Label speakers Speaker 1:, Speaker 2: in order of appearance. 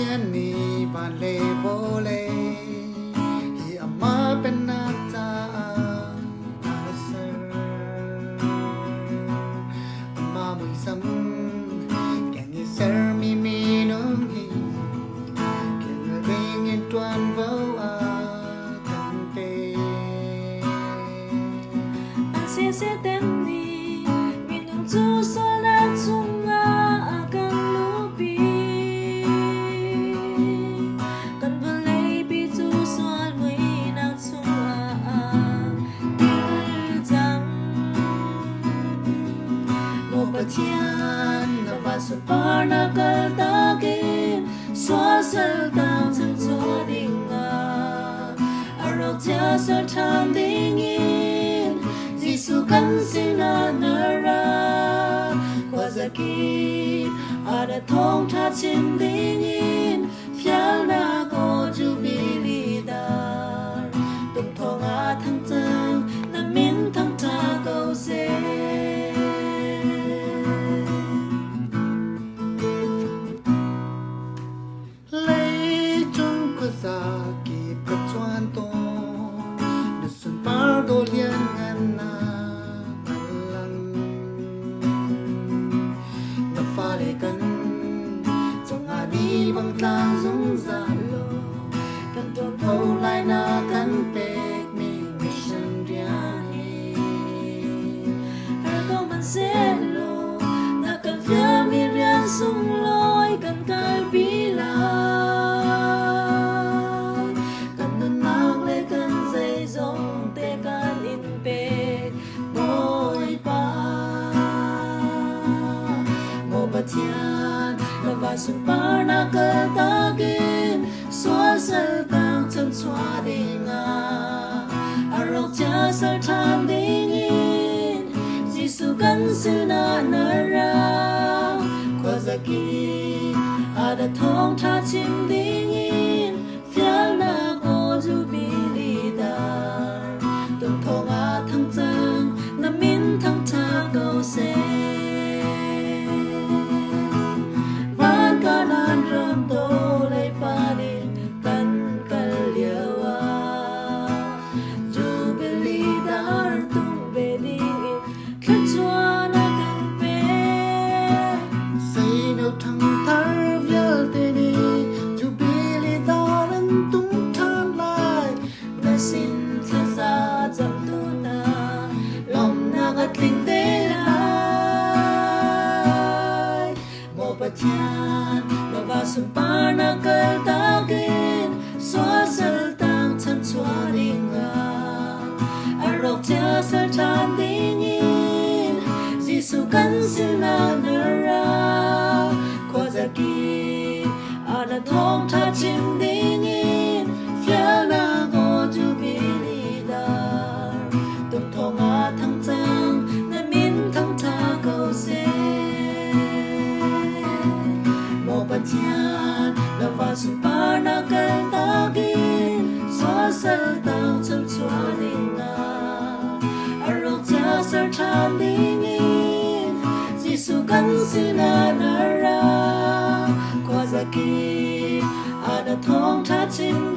Speaker 1: thiên ni và lệ vô lệ hi ama bên na ta aser ama mui sam keng i ser mi nong hi keng ring in tuan vô a kan pe
Speaker 2: anh sẽ tên đi mình không chú so na chung a kan lu bi kan vẫn lấy bi chú so với na chung a đi chẳng một bát thiên na ba su par na kal ta ke so sel tang chung cho ding a arok cha sa tham ding Giêsu kan sina nara qua za ki ada thong tha chim dingin phial na ko jubili dar tum thong a thang chang na min thang tha ko se
Speaker 1: lấy chung có za kịp cất choan to được xuân par đô liên ngân naกันจงอาดีบางทางสงสารโลกันจนเท่าไรนากันเป็กมีมิชันเรียนี
Speaker 2: ให้ก็มันเส้นโลนักกันเฟียมีเรียนสูงลอยกันกายปีลากันนุนนางเลยกันใจจงเตกันอินเป็กโบยปาthiên là và sum par na cơ ta gin xóa sel tang chân xóa đình arok cha sel tham đình in Giêsu kan sina nara qua za ki ada thong tha chim đình in phial na ko jubili dar tum thong a thang chang na min thang tha ko se thiên và sum par na kal ta gin xóa sel tang chân xóa đình arok cha sel tham ding in Giêsu kan sina nara qua za ki ada thong tha chim ding in phial na go jubili dar tum thong a thang chang na min thang tha ko se thiên là và sum par na kal ta gin xóa sel tang chân xóa đình arok cha sel tham ding in Giêsu kan sina nara qua za ki ada thong tha chim